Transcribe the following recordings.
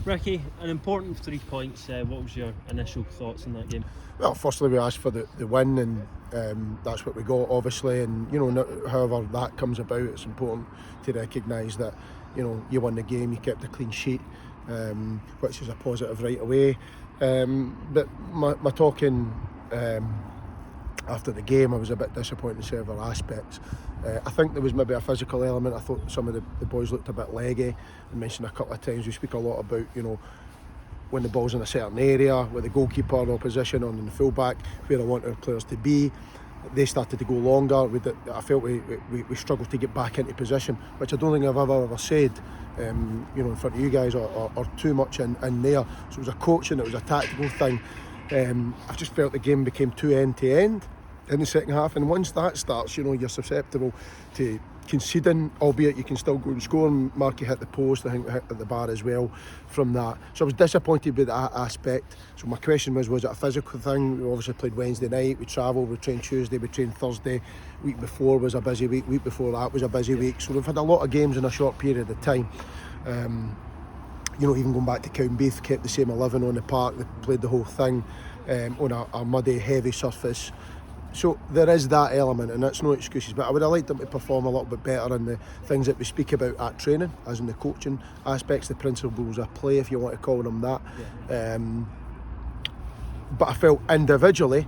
Ricky, an important 3 points. What was your initial thoughts on that game? Well, firstly we asked for the win, and that's what we got, obviously, and however that comes about, it's important to recognise that you won the game, you kept a clean sheet, which is a positive right away. But my talking after the game, I was a bit disappointed in several aspects. I think there was maybe a physical element. I thought some of the boys looked a bit leggy. I mentioned a couple of times, we speak a lot about when the ball's in a certain area, with the goalkeeper or position on the fullback, where I want our players to be. They started to go longer. I felt we struggled to get back into position, which I don't think I've ever said in front of you guys or too much in there. So it was a coaching, it was a tactical thing. I just felt the game became too end to end in the second half, and once that starts, you're susceptible to conceding, albeit you can still go and score. And Marky hit the post, I think we hit at the bar as well from that. So I was disappointed with that aspect. So my question was it a physical thing? We obviously played Wednesday night, we travelled, we trained Tuesday, we trained Thursday. Week before was a busy week before that was a busy week. So we've had a lot of games in a short period of time. Even going back to Cowdenbeath, kept the same 11 on the park, they played the whole thing on a muddy, heavy surface. So there is that element, and that's no excuses, but I would have liked them to perform a little bit better in the things that we speak about at training, as in the coaching aspects, the principles of play, if you want to call them that. But I felt individually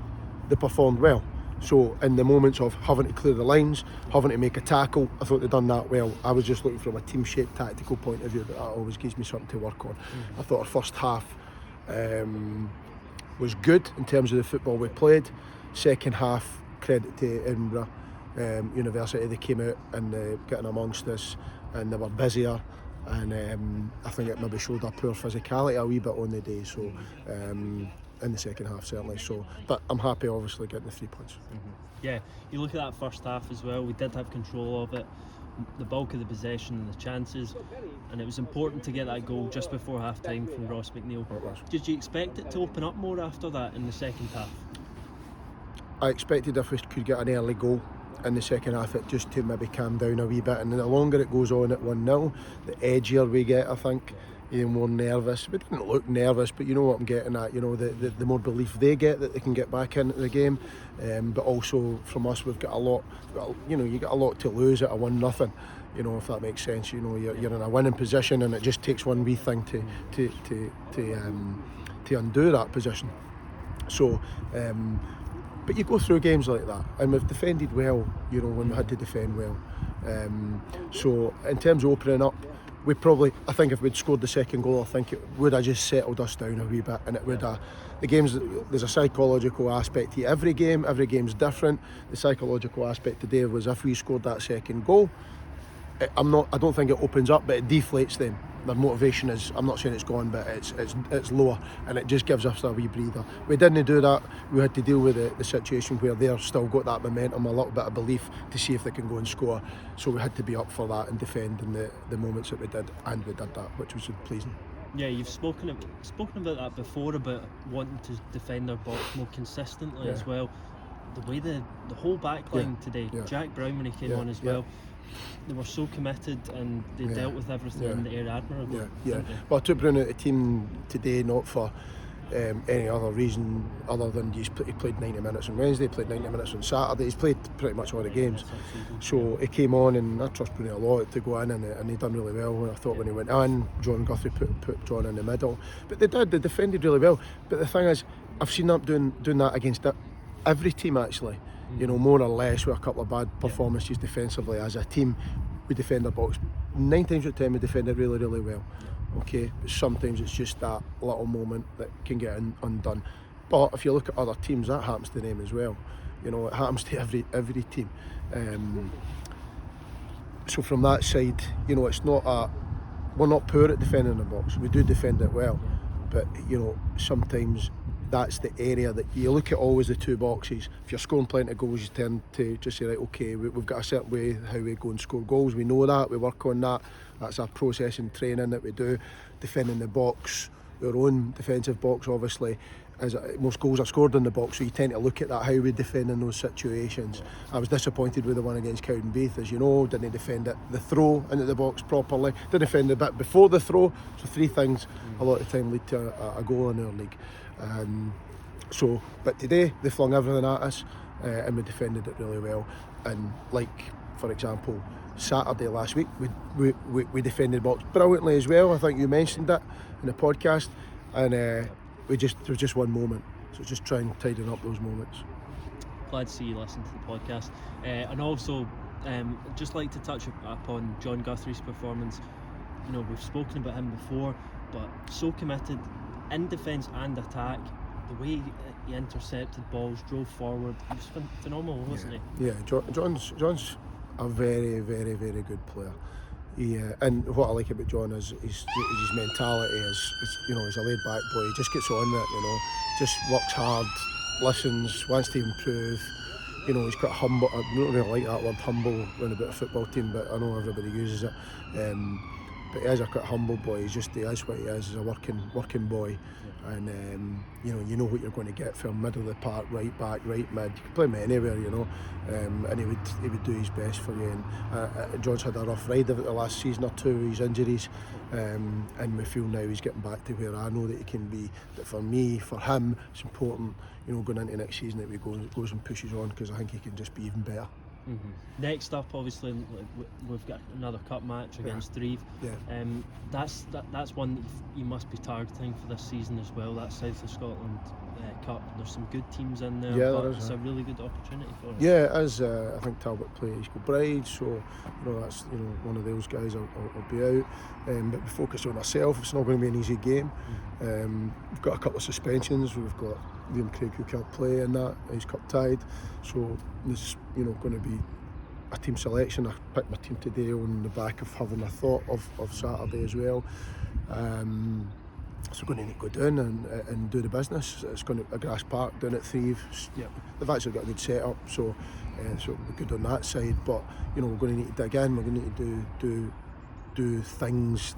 they performed well. So in the moments of having to clear the lines, having to make a tackle, I thought they'd done that well. I was just looking from a team-shaped tactical point of view, but that always gives me something to work on. I thought our first half was good in terms of the football we played. Second half, credit to Edinburgh University, they came out and getting amongst us, and they were busier, and I think it maybe showed a poor physicality a wee bit on the day, so in the second half certainly. So, but I'm happy obviously getting the 3 points. Yeah, you look at that first half as well, we did have control of it, the bulk of the possession and the chances, and it was important to get that goal just before half time from Ross McNeil. Did you expect it to open up more after that in the second half? I expected if we could get an early goal in the second half, it just to maybe calm down a wee bit, and the longer it goes on at 1-0, the edgier we get, I think, the more nervous. We didn't look nervous, but you know what I'm getting at, the more belief they get that they can get back into the game, but also from us, we've got a lot, you get a lot to lose at a 1-0, if that makes sense. You're in a winning position, and it just takes one wee thing to undo that position. So but you go through games like that, and we've defended well, when we had to defend well. So in terms of opening up, I think if we'd scored the second goal, I think it would have just settled us down a wee bit, and it would have. There's a psychological aspect to every game. Every game's different. The psychological aspect today was if we scored that second goal, I don't think it opens up, but it deflates them. Their motivation is, I'm not saying it's gone, but it's lower, and it just gives us a wee breather. We didn't do that. We had to deal with the situation where they've still got that momentum, a little bit of belief to see if they can go and score. So we had to be up for that and defend in the moments that we did, and we did that, which was pleasing. Yeah, you've spoken about that before, about wanting to defend their box more consistently as well. The way the whole back line today, Jack Brown when he came on as well, they were so committed, and they dealt with everything in the air admirably. Well, I took Brown out of the team today not for any other reason other than he played 90 minutes on Wednesday, played 90 minutes on Saturday. He's played pretty much all the games. So he came on, and I trust Bruni a lot to go in, and he done really well. And I thought when he went in, John Guthrie put John in the middle. But they defended really well. But the thing is, I've seen them doing that against every team actually. More or less, with a couple of bad performances defensively as a team. We defend our box 9 times out of 10, we defend it really, really well. Okay, but sometimes it's just that little moment that can get undone. But if you look at other teams, that happens to them as well. It happens to every team. So from that side, it's not we're not poor at defending the box. We do defend it well, but sometimes that's the area that you look at, always the 2 boxes. If you're scoring plenty of goals, you tend to just say, right, okay, we've got a certain way how we go and score goals. We know that, we work on that. That's our process in training that we do. Defending the box, our own defensive box, obviously, as most goals are scored in the box, so you tend to look at that, how we defend in those situations. I was disappointed with the one against Cowdenbeath, as you know, didn't defend it, the throw into the box properly, didn't defend a bit before the throw, so 3 things a lot of the time lead to a goal in our league. But today they flung everything at us, and we defended it really well. And like, for example, Saturday last week, we defended the box brilliantly as well. I think you mentioned it in the podcast, and there was just one moment, so just try and tidying up those moments. Glad to see you listen to the podcast, and also just like to touch upon John Guthrie's performance. You know, we've spoken about him before, but so committed in defence and attack. The way he intercepted balls, drove forward, he was phenomenal, wasn't he? Yeah, John's a very, very, very good player. And what I like about John is his mentality. He's a laid back boy. He just gets on with it, just works hard, listens, wants to improve. He's quite humble. I don't really like that word humble when about a football team, but I know everybody uses it. But he is a quite humble boy. He is what he is. He's a working boy, and you know what you're going to get from middle of the park, right back, right mid. You can play him anywhere, and he would do his best for you. And John's had a rough ride of it the last season or two, his injuries, and we feel now he's getting back to where I know that he can be. But for me, for him, it's important, going into next season that we goes and pushes on, because I think he can just be even better. Mm-hmm. Next up, obviously, we've got another cup match against Threave. Yeah. That's one that you must be targeting for this season as well. That South of Scotland Cup. There's some good teams in there, but it's a really good opportunity for us. Yeah, it is. I think Talbot play East Kilbride, so that's one of those guys will be out. But we focus on ourselves. It's not going to be an easy game. We've got a couple of suspensions. We've got Liam Craig who can't play in that. He's cup tied, so there's going to be a team selection. I picked my team today on the back of having a thought of Saturday as well. So we're going to need to go down and do the business. It's going to a grass park down at Threave. They've actually got a good setup, so we're good on that side. But we're going to need to dig in. We're going to need to do things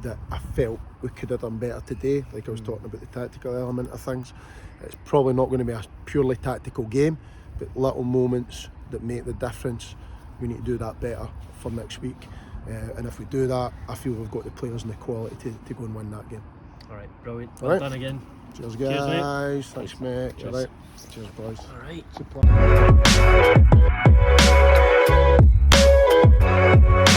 that I felt we could have done better today. Like I was talking about the tactical element of things. It's probably not going to be a purely tactical game, but little moments that make the difference. We need to do that better for next week. And if we do that, I feel we've got the players and the quality to go and win that game. Alright, brilliant. All Well right. done again. Cheers, Cheers, guys. mate. Thanks, mate. Cheers. All right. Cheers, boys. Alright. Good plan.